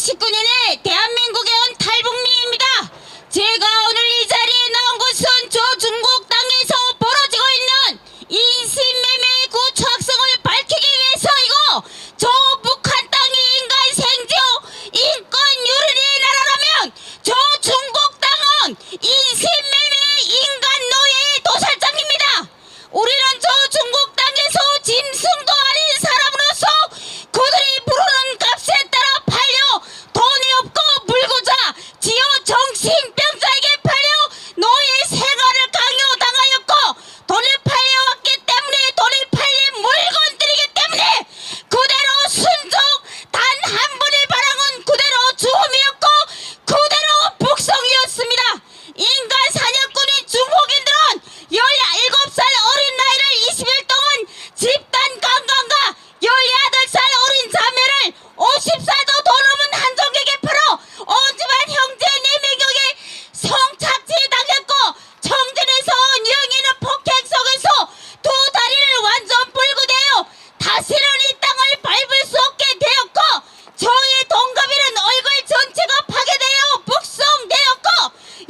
79년에 대한민국에 온 탈북민입니다. 제가 오늘 이 자리에 나온 것은 저 중국 땅에서 벌어지고 있는 인신매매 구초 학생을 밝히기 위해서이고, 저 북한 땅이 인간 생존 인권 유린의 나라라면 저 중국 땅은 인신매매 인간 노예의 도살장입니다. 우리는 저 중국 땅에서 짐승도 아닌 사람으로서 그들이 부르는 값에 따라 팔려 돈이 없고 물고자 지어 정신병자에게 팔려 노예 생활을 강요당하였고, 돈을 팔려왔기 때문에 돈이 팔린 물건들이기 때문에 그대로 순종, 단 한 번의 바람은 그대로 죽음이었고 그대로 북성이었습니다. 인간 사냥꾼인 중국인들은 17살 어린 나이를 20일 동안 집단 강간과 18살 어린 자매를 50살도 더 넘은 한정객에 팔아 오지만 형제 4명에게 성착취 당했고, 청진에서 온 여인은 폭행 속에서 두 다리를 완전 불구되어 다시는 이 땅을 밟을 수 없게 되었고, 저의 동갑이는 얼굴 전체가 파괴되어 북성되었고,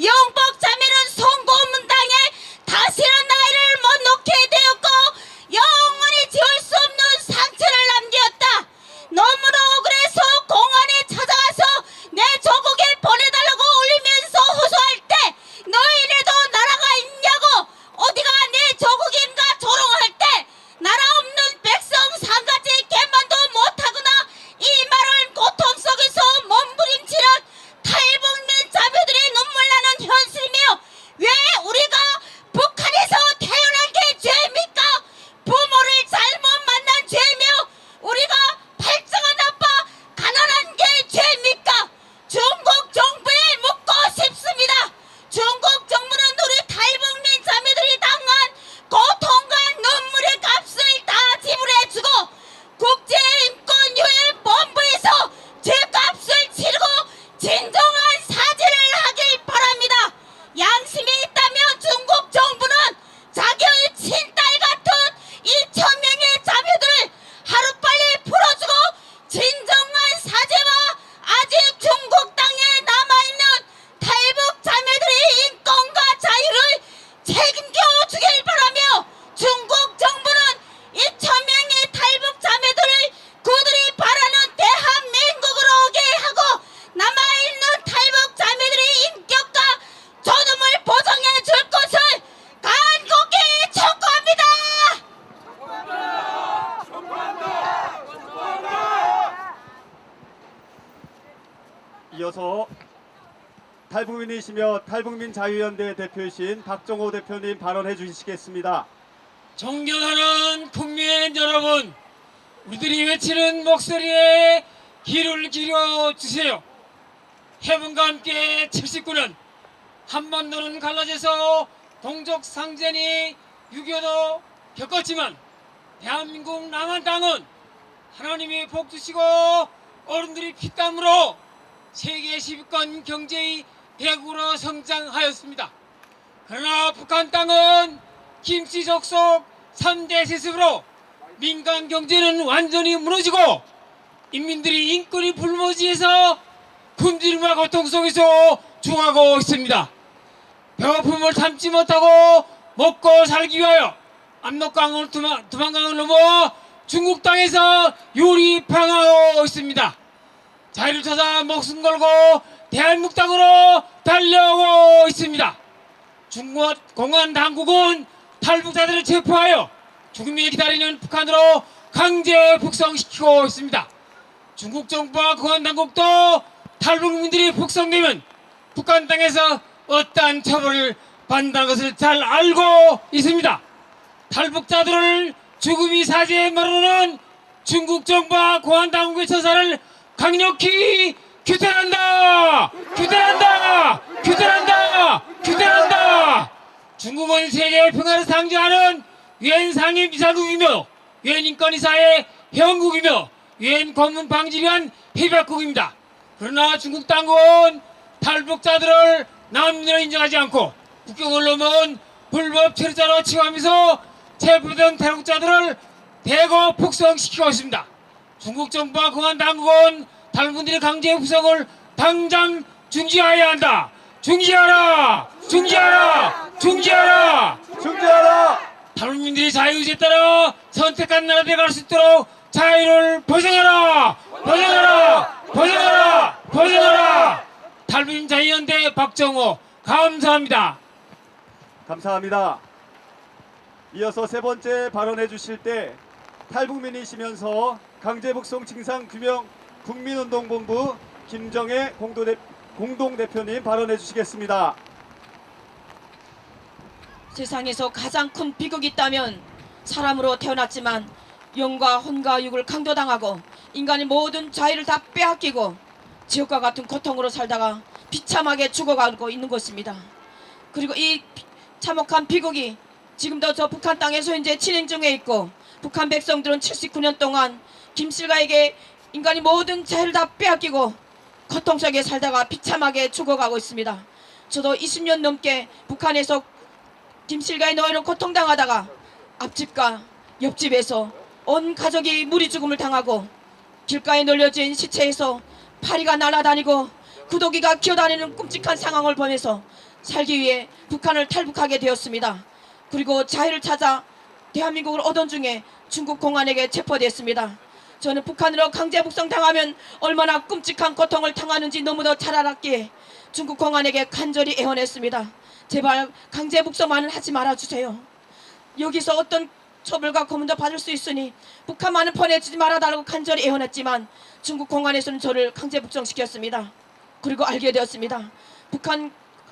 영복 자매는 송고문 당해 다시는 나이를 못 놓게 되었고 영원히 지울 수 없는 상처를 남겼다. 너무나 억울해서 공안에 찾아가서 내 조국에 보내달라고 울리면서 호소할 때, 너희네도 나라가 있냐고, 어디가 내 조국인가 조롱할 때, 나라 없는 백성 상가지 개만도 못하거나 이 말은 고통 속에서 몸부림치는 탈북민 자매들의 눈물 나는 현실이며, 왜 우리가 북한에서 태어난 게 죄입니까? 부모를 잘못 만난 죄며 우리가 발정한 아빠 가난한 게 죄입니까? 중국 정부에 묻고 싶습니다. 중국 정부는 우리 탈북민 자매들이 당한 고통과 눈물의 값을 다 지불해주고 국제인권유엔 본부에서 죄값을 치르고 진정한 사죄를 하길 바랍니다. 양심이 있다면 중국 정부는 자기의 친딸 같은 2,000명의 자매들을 하루빨리 풀어주고 진정한 사죄와 아직 중국 땅에 남아있는 탈북 자매들의 인권과 자유를 책임져 주길 바라며, 중국 정부는 2,000명의 탈북 자매들을 그들이 바라는 대한민국으로 오게 하고 남아있는 탈북 자매들의 인격과 존엄을 보장해 줄 것을 간곡히 촉구합니다. 이어서 탈북민이시며 탈북민 자유연대 대표이신 박정호 대표님 발언해 주시겠습니다. 존경하는 국민 여러분, 우리들이 외치는 목소리에 귀를 기울여 주세요. 해분과 함께 79년 한반도는 갈라져서 동족 상전이 6.25도 겪었지만, 대한민국 남한 땅은 하나님이 복 주시고 어른들이 피땀으로 세계 10위권 경제의 대국으로 성장하였습니다. 그러나 북한 땅은 김씨 족속 3대 세습으로 민간 경제는 완전히 무너지고 인민들이 인권이 불모지해서 굶주림과 고통 속에서 죽어가고 있습니다. 배고픔을 참지 못하고 먹고 살기 위하여 압록강을 두만강을 넘어 중국 땅에서 유리방하고 있습니다. 자유를 찾아 목숨 걸고 대한민국 땅으로 달려오고 있습니다. 중국 공안 당국은 탈북자들을 체포하여 죽음이 기다리는 북한으로 강제 북송시키고 있습니다. 중국 정부와 공안 당국도 탈북민들이 북송되면 북한 땅에서 어떠한 처벌을 받는다는 것을 잘 알고 있습니다. 탈북자들을 죽음이 사죄에 마루는 중국 정부와 공안 당국의 처사를 강력히 규탄한다! 규탄한다! 규탄한다! 규탄한다! 중국은 세계 평화를 상징하는 유엔 상임이사국이며 유엔 인권이사의 회원국이며 유엔 고문 방지를 위한 협약국입니다. 그러나 중국 당국은 탈북자들을 남녀로 인정하지 않고 국경을 넘어온 불법 체류자로 취급하면서 체포된 탈북자들을 대거 북송시키고 있습니다. 중국 정부와 공안 당국은 탈북민들의 강제 북송을 당장 중지해야 한다. 중지하라! 중지하라! 중지하라! 중지하라! 탈북민들이 자유의지에 따라 선택한 나라에 갈 수 있도록 자유를 보장하라! 보장하라! 보장하라! 보장하라! 탈북민 자유연대 박정호 감사합니다. 감사합니다. 이어서 세 번째 발언해 주실 때 탈북민이시면서 강제북송 진상규명 국민운동본부 김정혜 공동대표님 발언해 주시겠습니다. 세상에서 가장 큰 비극이 있다면 사람으로 태어났지만 영과 혼과 육을 강도당하고 인간의 모든 자유를 다 빼앗기고 지옥과 같은 고통으로 살다가 비참하게 죽어가고 있는 것입니다. 그리고 이 참혹한 비극이 지금도 저 북한 땅에서 현재 진행 중에 있고 북한 백성들은 79년 동안 김실가에게 인간의 모든 자유를 다 빼앗기고 고통 속에 살다가 비참하게 죽어가고 있습니다. 저도 20년 넘게 북한에서 김실가의 노예로 고통당하다가 앞집과 옆집에서 온 가족이 무리 죽음을 당하고 길가에 널려진 시체에서 파리가 날아다니고 구더기가 기어다니는 끔찍한 상황을 보면서 살기 위해 북한을 탈북하게 되었습니다. 그리고 자유를 찾아 대한민국을 얻은 중에 중국 공안에게 체포됐습니다. 저는 북한으로 강제 북송 당하면 얼마나 끔찍한 고통을 당하는지 너무도 잘 알았기에 중국 공안에게 간절히 애원했습니다. 제발 강제 북송만은 하지 말아주세요. 여기서 어떤 처벌과 고문도 받을 수 있으니 북한만은 보내주지 말아달라고 간절히 애원했지만 중국 공안에서는 저를 강제 북송시켰습니다. 그리고 알게 되었습니다. 북한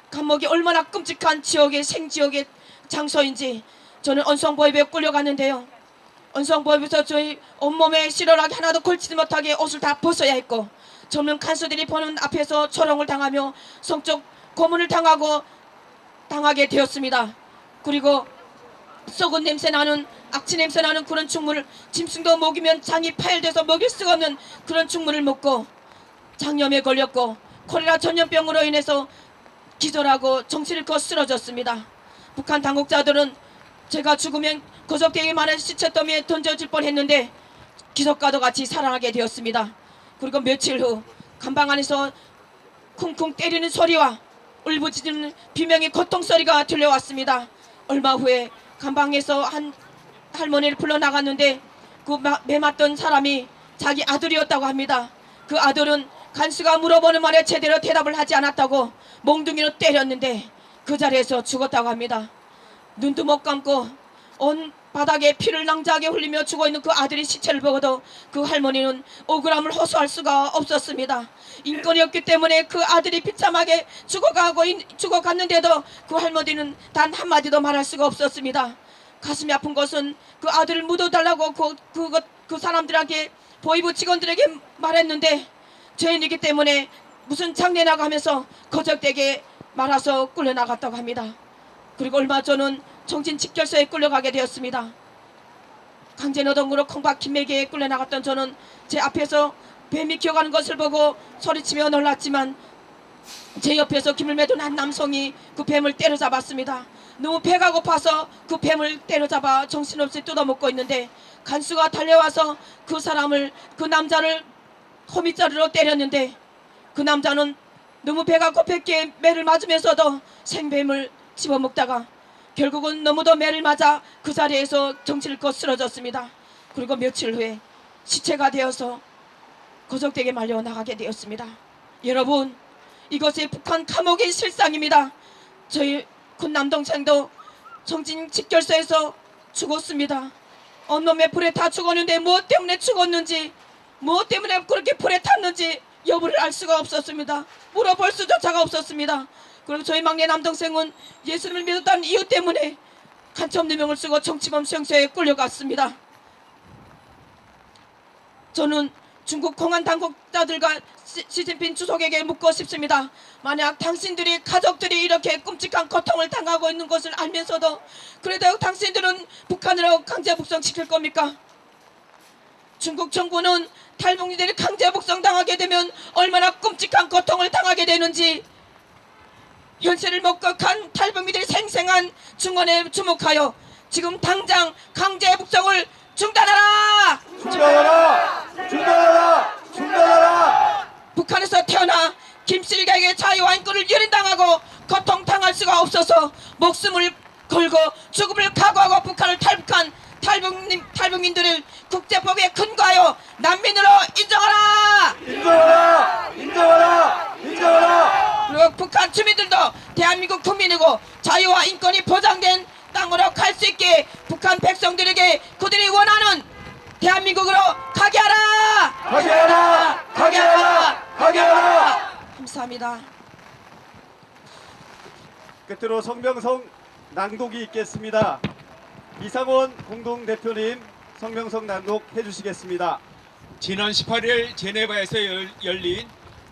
감옥이 얼마나 끔찍한 지옥의 생지옥의 장소인지. 저는 언성보입에 끌려갔는데요. 언성보입에서 저희 온몸에 실어라기 하나도 걸치지 못하게 옷을 다 벗어야 했고 젊은 간수들이 보는 앞에서 조롱을 당하며 성적 고문을 당하게 되었습니다. 그리고 썩은 냄새 나는 악취 냄새 나는 그런 죽물을 짐승도 먹이면 장이 파열돼서 먹일 수가 없는 그런 죽물을 먹고 장염에 걸렸고 콜레라 전염병으로 인해서 기절하고 정신을 잃고 쓰러졌습니다. 북한 당국자들은 제가 죽으면 거적대기 많은 시체 더미에 던져질 뻔했는데 기적과도 같이 살아나게 되었습니다. 그리고 며칠 후 감방 안에서 쿵쿵 때리는 소리와 울부짖는 비명의 고통 소리가 들려왔습니다. 얼마 후에 감방에서 한 할머니를 불러 나갔는데 그 매맞던 사람이 자기 아들이었다고 합니다. 그 아들은 간수가 물어보는 말에 제대로 대답을 하지 않았다고 몽둥이로 때렸는데 그 자리에서 죽었다고 합니다. 눈도 못 감고 온 바닥에 피를 낭자하게 흘리며 죽어있는 그 아들의 시체를 보고도 그 할머니는 억울함을 호소할 수가 없었습니다. 인권이 없기 때문에 그 아들이 비참하게 죽어갔는데도 그 할머니는 단 한마디도 말할 수가 없었습니다. 가슴이 아픈 것은 그 아들을 묻어달라고 그 사람들에게 보이부 직원들에게 말했는데 죄인이기 때문에 무슨 장례나가 하면서 거적되게 말아서 끌려나갔다고 합니다. 그리고 얼마 전은 정신직결소에 끌려가게 되었습니다. 강제노동으로 콩박 김매기에 끌려나갔던 저는 제 앞에서 뱀이 기어가는 것을 보고 소리치며 놀랐지만 제 옆에서 김을 매던 한 남성이 그 뱀을 때려잡았습니다. 너무 배가 고파서 그 뱀을 때려잡아 정신없이 뜯어먹고 있는데 간수가 달려와서 그 남자를 호미자루로 때렸는데 그 남자는 너무 배가 고팠기에 매를 맞으면서도 생뱀을 씹어먹다가 결국은 너무도 매를 맞아 그 자리에서 정신을 잃고 쓰러졌습니다. 그리고 며칠 후에 시체가 되어서 거적되게 말려 나가게 되었습니다. 여러분, 이것이 북한 감옥의 실상입니다. 저희 군 남동생도 정신직결소에서 죽었습니다. 온몸에 불에 다 죽었는데 무엇 때문에 죽었는지, 무엇 때문에 그렇게 불에 탔는지 여부를 알 수가 없었습니다. 물어볼 수조차가 없었습니다. 그리고 저희 막내 남동생은 예수님을 믿었다는 이유 때문에 간첩 누명을 쓰고 정치범 수용소에 끌려갔습니다. 저는 중국 공안 당국자들과 시진핑 주석에게 묻고 싶습니다. 만약 당신들이 가족들이 이렇게 끔찍한 고통을 당하고 있는 것을 알면서도 그래도 당신들은 북한으로 강제 북송시킬 겁니까? 중국 정부는 탈북민들이 강제 북송 당하게 되면 얼마나 끔찍한 고통을 당하게 되는지 현실을 먹고 간 탈북민들이 생생한 증언에 주목하여 지금 당장 강제 북송을 중단하라! 중단하라! 중단하라! 중단하라! 북한에서 태어나 김실경의 자유와 인권을 유린당하고 고통당할 수가 없어서 목숨을 걸고 죽음을 각오하고 북한을 탈북한 탈북민들을 국제법에 근거하여 난민으로 인정하라! 인정하라! 인정하라! 인정하라! 그리고 북한 주민들도 대한민국 국민이고 자유와 인권이 보장된 땅으로 갈 수 있게 북한 백성들에게 그들이 원하는 대한민국으로 가게 하라! 가게 하라! 가게 하라! 가게 하라! 감사합니다. 끝으로 성명성 낭독이 있겠습니다. 이상원 공동대표님 성명성 낭독해 주시겠습니다. 지난 18일 제네바에서 열린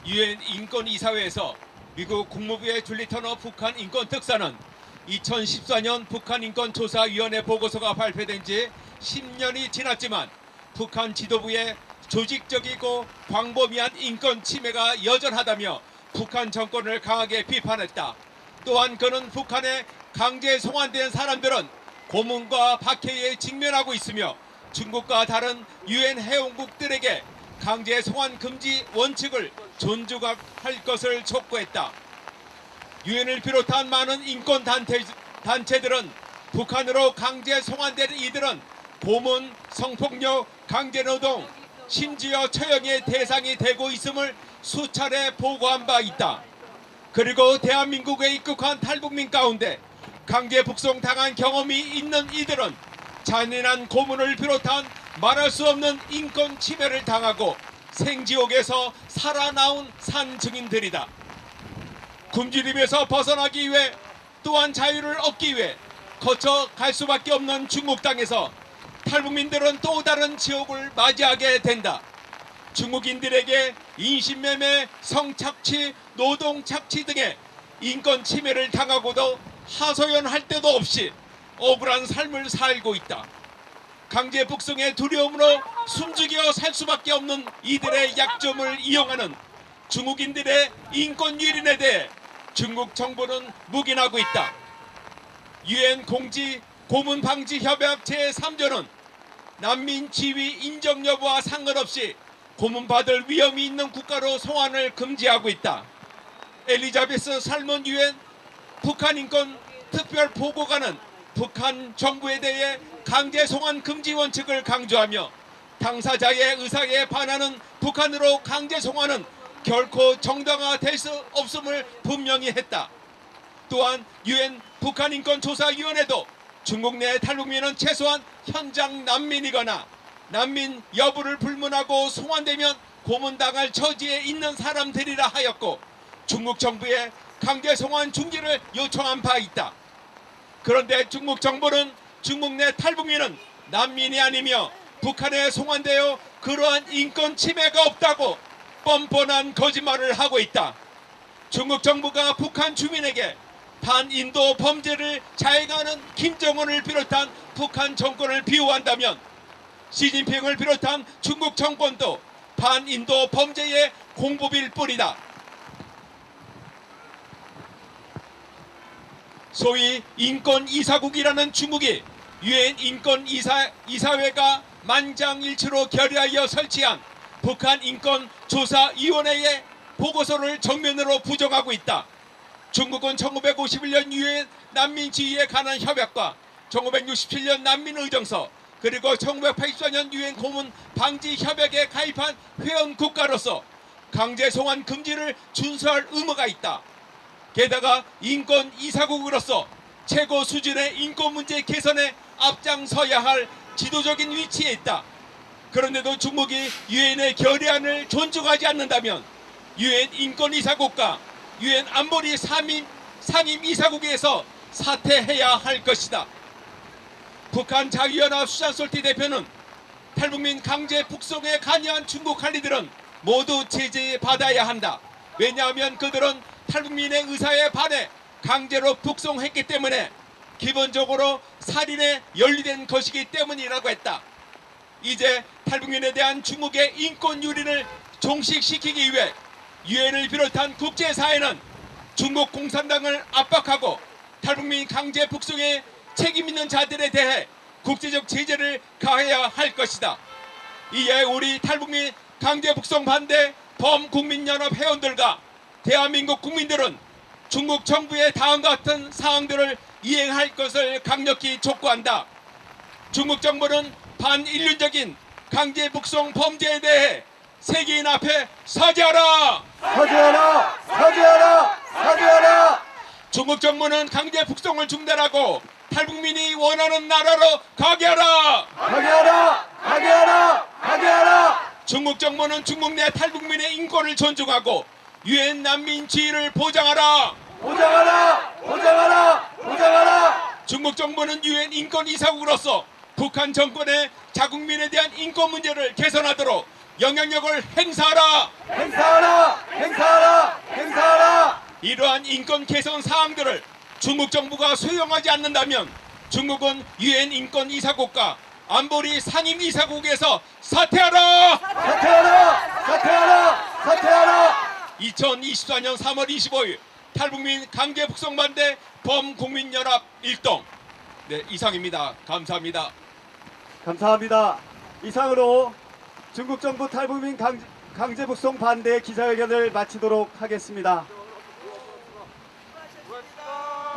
유엔 인권이사회에서 미국 국무부의 줄리 터너 북한 인권 특사는 2014년 북한 인권조사위원회 보고서가 발표된 지 10년이 지났지만 북한 지도부의 조직적이고 광범위한 인권 침해가 여전하다며 북한 정권을 강하게 비판했다. 또한 그는 북한에 강제 송환된 사람들은 고문과 박해에 직면하고 있으며 중국과 다른 유엔 회원국들에게 강제 송환 금지 원칙을 존중할 것을 촉구했다. 유엔을 비롯한 많은 인권 단체들은 북한으로 강제 송환된 이들은 고문, 성폭력, 강제노동, 심지어 처형의 대상이 되고 있음을 수차례 보고한 바 있다. 그리고 대한민국에 입국한 탈북민 가운데 강제 북송 당한 경험이 있는 이들은 잔인한 고문을 비롯한 말할 수 없는 인권 침해를 당하고 생지옥에서 살아나온 산 증인들이다. 굶주림에서 벗어나기 위해 또한 자유를 얻기 위해 거쳐 갈 수밖에 없는 중국 땅에서 탈북민들은 또 다른 지옥을 맞이하게 된다. 중국인들에게 인신매매, 성착취, 노동착취 등의 인권 침해를 당하고도 하소연할 데도 없이 억울한 삶을 살고 있다. 강제 북송의 두려움으로 숨죽여 살 수밖에 없는 이들의 약점을 이용하는 중국인들의 인권 유린에 대해 중국 정부는 묵인하고 있다. 유엔 공지 고문 방지 협약 제3조는 난민 지위 인정 여부와 상관없이 고문받을 위험이 있는 국가로 송환을 금지하고 있다. 엘리자베스 살몬 유엔 북한 인권 특별 보고관은 북한 정부에 대해 강제 송환 금지 원칙을 강조하며 당사자의 의사에 반하는 북한으로 강제 송환은 결코 정당화될 수 없음을 분명히 했다. 또한 유엔 북한 인권조사위원회도 중국 내 탈북민은 최소한 현장 난민이거나 난민 여부를 불문하고 송환되면 고문당할 처지에 있는 사람들이라 하였고 중국 정부에 강제 송환 중지를 요청한 바 있다. 그런데 중국 정부는 중국 내 탈북민은 난민이 아니며 북한에 송환되어 그러한 인권 침해가 없다고 뻔뻔한 거짓말을 하고 있다. 중국 정부가 북한 주민에게 반인도 범죄를 자행하는 김정은을 비롯한 북한 정권을 비호한다면 시진핑을 비롯한 중국 정권도 반인도 범죄의 공범일 뿐이다. 소위 인권이사국이라는 중국이 유엔 인권이사회가 만장일치로 결의하여 설치한 북한 인권조사위원회의 보고서를 정면으로 부정하고 있다. 중국은 1951년 유엔 난민지위에 관한 협약과 1967년 난민의정서 그리고 1984년 유엔 고문 방지 협약에 가입한 회원 국가로서 강제 송환 금지를 준수할 의무가 있다. 게다가 인권 이사국으로서 최고 수준의 인권 문제 개선에 앞장서야 할 지도적인 위치에 있다. 그런데도 중국이 유엔의 결의안을 존중하지 않는다면 유엔 인권 이사국과 유엔 안보리 상임 이사국에서 사퇴해야 할 것이다. 북한 자유연합 수잔솔티 대표는 탈북민 강제 북송에 관여한 중국 관리들은 모두 제재받아야 한다. 왜냐하면 그들은 탈북민의 의사에 반해 강제로 북송했기 때문에 기본적으로 살인에 연루된 것이기 때문이라고 했다. 이제 탈북민에 대한 중국의 인권 유린을 종식시키기 위해 유엔을 비롯한 국제사회는 중국 공산당을 압박하고 탈북민 강제 북송에 책임 있는 자들에 대해 국제적 제재를 가해야 할 것이다. 이에 우리 탈북민 강제 북송 반대 범국민연합 회원들과 대한민국 국민들은 중국 정부의 다음과 같은 사항들을 이행할 것을 강력히 촉구한다. 중국 정부는 반인륜적인 강제 북송 범죄에 대해 세계인 앞에 사죄하라! 사죄하라! 사죄하라! 사죄하라! 중국 정부는 강제 북송을 중단하고 탈북민이 원하는 나라로 가게 하라! 가게 하라! 가게 하라! 가게 하라! 중국 정부는 중국 내 탈북민의 인권을 존중하고 유엔 난민 지위를 보장하라! 보장하라! 보장하라! 보장하라! 중국 정부는 유엔 인권 이사국으로서 북한 정권의 자국민에 대한 인권 문제를 개선하도록 영향력을 행사하라! 행사하라! 행사하라! 행사하라! 이러한 인권 개선 사항들을 중국 정부가 수용하지 않는다면 중국은 유엔 인권 이사국과 안보리 상임 이사국에서 사퇴하라! 사퇴하라! 사퇴하라! 사퇴하라! 2024년 3월 25일 탈북민 강제 북송 반대 범국민연합 일동. 네, 이상입니다. 감사합니다. 감사합니다. 이상으로 중국 정부 탈북민 강제 북송 반대 기자회견을 마치도록 하겠습니다.